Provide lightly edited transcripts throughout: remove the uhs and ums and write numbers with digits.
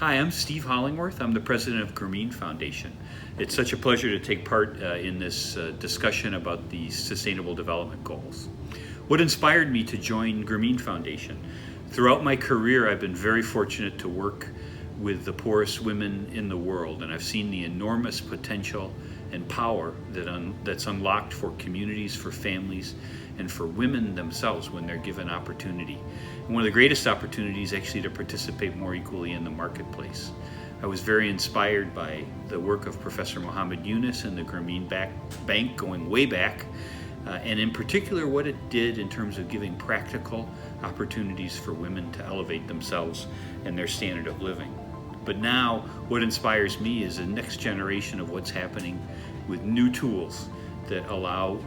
Hi, I'm Steve Hollingworth. I'm the president of Grameen Foundation. It's such a pleasure to take part in this discussion about the Sustainable Development Goals. What inspired me to join Grameen Foundation? Throughout my career, I've been very fortunate to work with the poorest women in the world, and I've seen the enormous potential and power that's unlocked for communities, for families, and for women themselves when they're given opportunity. And one of the greatest opportunities actually to participate more equally in the marketplace. I was very inspired by the work of Professor Muhammad Yunus and the Grameen Bank going way back, and in particular what it did in terms of giving practical opportunities for women to elevate themselves and their standard of living. But now what inspires me is the next generation of what's happening with new tools that allow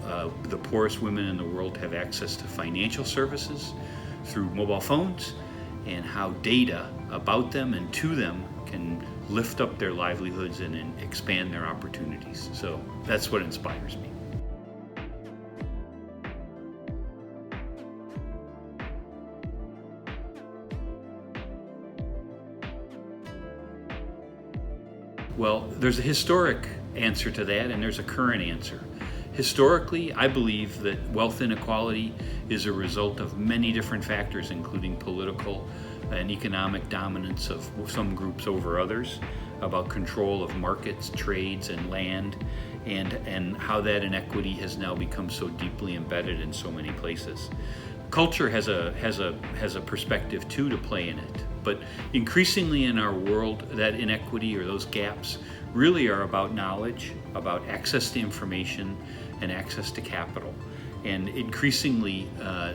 the poorest women in the world to have access to financial services through mobile phones, and how data about them and to them can lift up their livelihoods and expand their opportunities. So that's what inspires me. Well, there's a historic answer to that, and there's a current answer. Historically, I believe that wealth inequality is a result of many different factors, including political and economic dominance of some groups over others, about control of markets, trades, and land, and how that inequity has now become so deeply embedded in so many places. Culture has a perspective too to play in it, but increasingly in our world, that inequity or those gaps really are about knowledge, about access to information, and access to capital. And increasingly,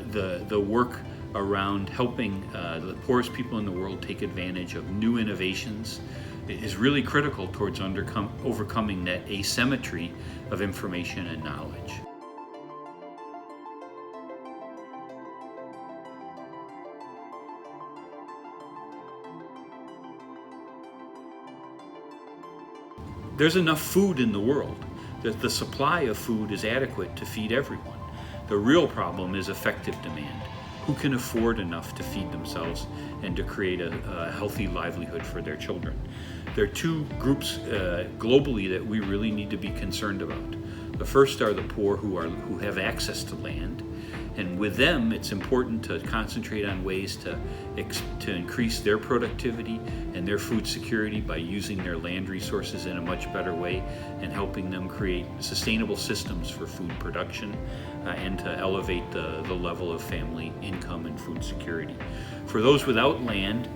the work around helping the poorest people in the world take advantage of new innovations is really critical towards overcoming that asymmetry of information and knowledge. There's enough food in the world that the supply of food is adequate to feed everyone. The real problem is effective demand. Who can afford enough to feed themselves and to create a healthy livelihood for their children? There are two groups globally that we really need to be concerned about. The first are the poor who have access to land, and with them it's important to concentrate on ways to increase their productivity and their food security by using their land resources in a much better way and helping them create sustainable systems for food production and to elevate the level of family income and food security. For those without land,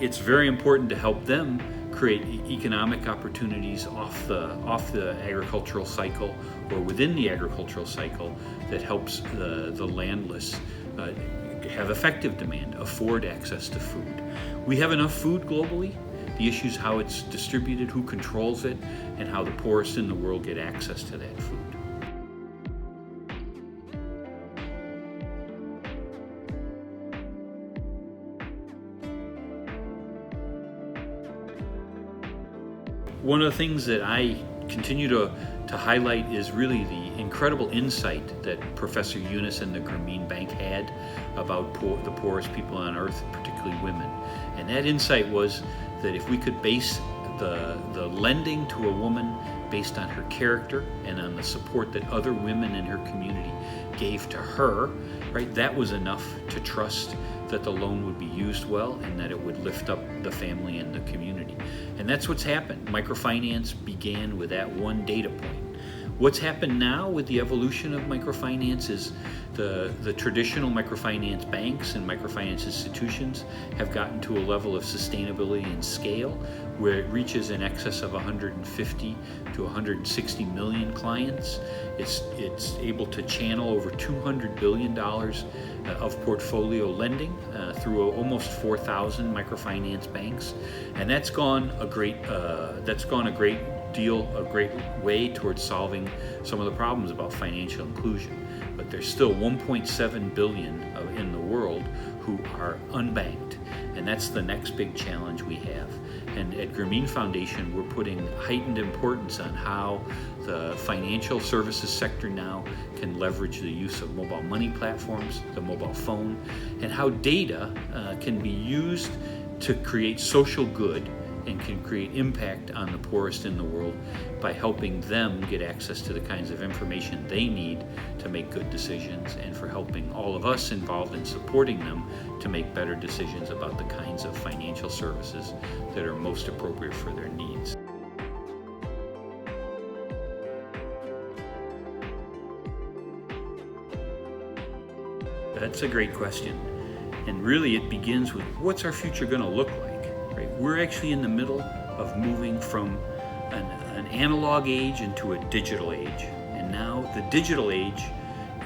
it's very important to help them create economic opportunities off the agricultural cycle or within the agricultural cycle that helps the landless have effective demand, afford access to food. We have enough food globally. The issue is how it's distributed, who controls it, and how the poorest in the world get access to that food. One of the things that I continue to highlight is really the incredible insight that Professor Yunus and the Grameen Bank had about the poorest people on earth, particularly women. And that insight was that if we could base the lending to a woman based on her character and on the support that other women in her community gave to her, right, that was enough to trust that the loan would be used well and that it would lift up the family and the community. And that's what's happened. Microfinance began with that one data point. What's happened now with the evolution of microfinance is the traditional microfinance banks and microfinance institutions have gotten to a level of sustainability and scale where it reaches in excess of 150 to 160 million clients. It's able to channel over $200 billion of portfolio lending through almost 4,000 microfinance banks, and that's gone a great way towards solving some of the problems about financial inclusion. But there's still 1.7 billion in the world who are unbanked, and that's the next big challenge we have. And at Grameen Foundation, we're putting heightened importance on how the financial services sector now can leverage the use of mobile money platforms, the mobile phone, and how data can be used to create social good and can create impact on the poorest in the world by helping them get access to the kinds of information they need to make good decisions, and for helping all of us involved in supporting them to make better decisions about the kinds of financial services that are most appropriate for their needs. That's a great question. And really it begins with, what's our future going to look like? Right? We're actually in the middle of moving from an analog age into a digital age, and now the digital age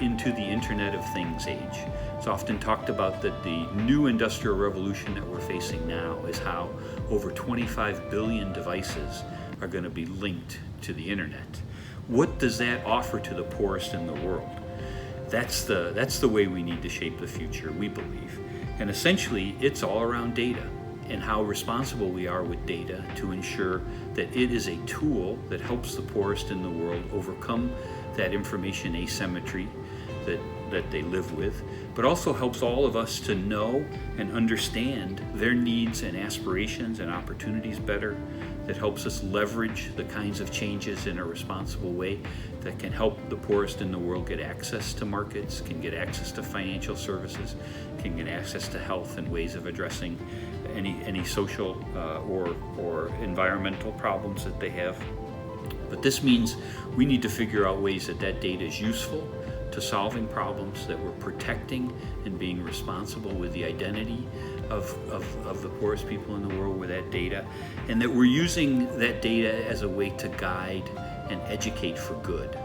into the Internet of Things age. It's often talked about that the new industrial revolution that we're facing now is how over 25 billion devices are going to be linked to the internet. What does that offer to the poorest in the world? That's the way we need to shape the future, we believe. And essentially, it's all around data and how responsible we are with data to ensure that it is a tool that helps the poorest in the world overcome that information asymmetry that they live with, but also helps all of us to know and understand their needs and aspirations and opportunities better, that helps us leverage the kinds of changes in a responsible way that can help the poorest in the world get access to markets, can get access to financial services, can get access to health and ways of addressing any social or environmental problems that they have. But this means we need to figure out ways that data is useful to solving problems, that we're protecting and being responsible with the identity of the poorest people in the world with that data, and that we're using that data as a way to guide and educate for good.